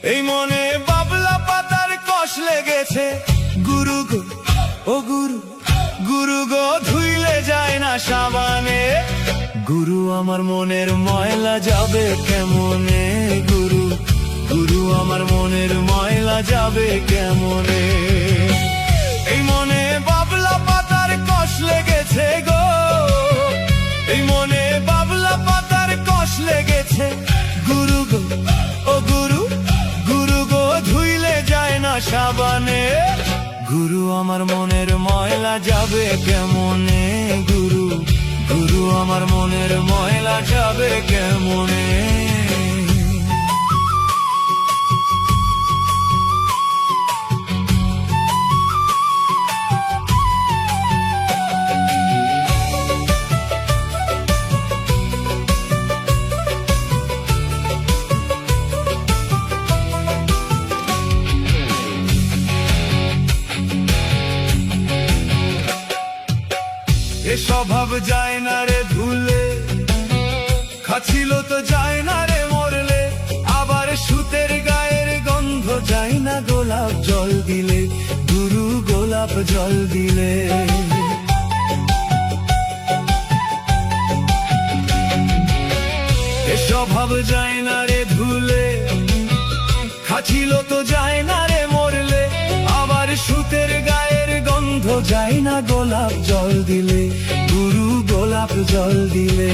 এই মনে বাবলা পাতার কষ লেগেছে, গুরু গো ও গুরু, গুরু গো ধুইলে যায় না সাবানে। গুরু আমার মনের ময়লা যাবে কেমনে, গুরু, গুরু আমার মনের ময়লা যাবে কেমনে। এই মনে বাবলা পাতার কষ লেগেছে গো, এই মনে বাবলা পাতার কষ লেগেছে, গুরু গো ও গুরু, গুরু গো ধুইলে যায় না সাবানে। গুরু আমার মনের ময়লা যাবে কেমনে, গুরু, গুরু আমার মনের ময়লা যাবে কেমনে। এ স্বভাব যায় না রে ধুলে, খাচ্ছিল তো যায় না রে মরলে, আবার সুতের গায়ের গন্ধ যায় না গোলাপ জল দিলে, গুরু গোলাপ জল দিলে। এ স্বভাব যায় না রে ধুলে, খাচ্ছিল তো যায় না রে মরলে, আবার সুতের গায়ের গন্ধ যায় না গোলাপ জল দিলে, গুরু গোলাপ জল দিলে।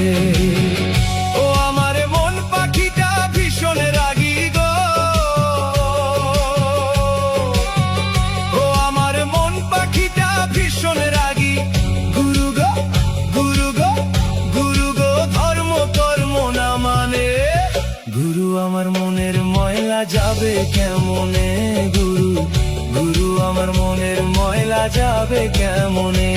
ও আমার মন পাখিটা ভীষণ রাগী গো, ও আমার মন পাখিটা ভীষণ রাগী, গুরু গো, গুরু গো, গুরু গো ধর্ম কর্ম না মানে। গুরু আমার মনের ময়লা যাবে কেমনে, গুরু, গুরু আমার মনের ময়লা যাবে কেমনে।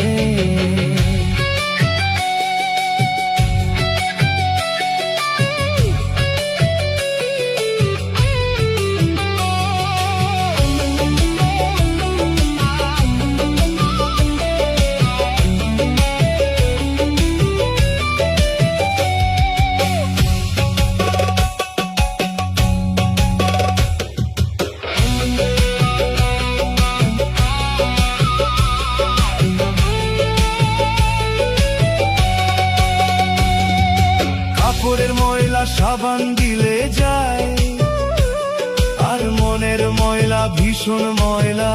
কাপড়ের ময়লা সাবান দিলে যায়, আর মনের ময়লা ভীষণ ময়লা।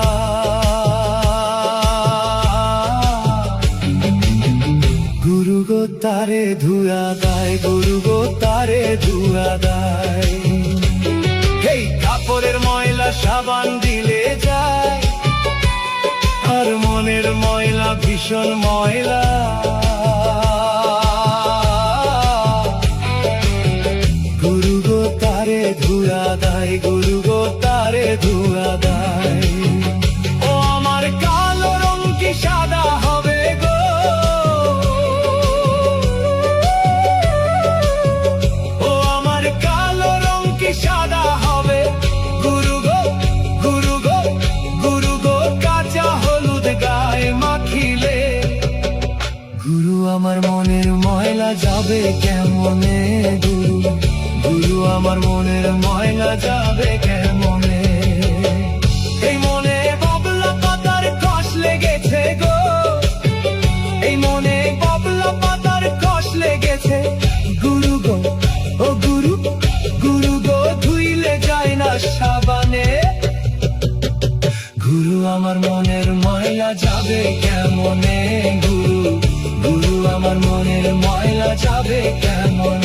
গুরু গো তারে ধুয়া দেয়, গুরু গো তারে ধুয়া দেয়। এই কাপড়ের ময়লা সাবান দিলে যায়, আর মনের ময়লা ভীষণ ময়লা। গুরু গো তারে ধুয়া দেয়, গুরু গো তারে ধুয়া দেয়। ও আমার কালো রং কি সাদা হবে গো, ও আমার কালো রং কি সাদা হবে, গুরু গো, গুরু গো, গুরু গো কাঁচা হলুদ গায়ে মাখিলে। গুরু আমার মনের ময়লা যাবে কেমনে, গুরু, গুরু আমার মনের ময়লা যাবে কেমনে। এই মনে বাবলা পাতার কষ লেগেছে গো, এই মনে বাবলা পাতার কষ লেগেছে, গুরু গো ও গুরু, গুরু গো ধুইলে যায় না সাবানে। গুরু আমার মনের ময়লা যাবে কেমনে, গুরু, গুরু আমার মনের ময়লা যাবে কেমনে।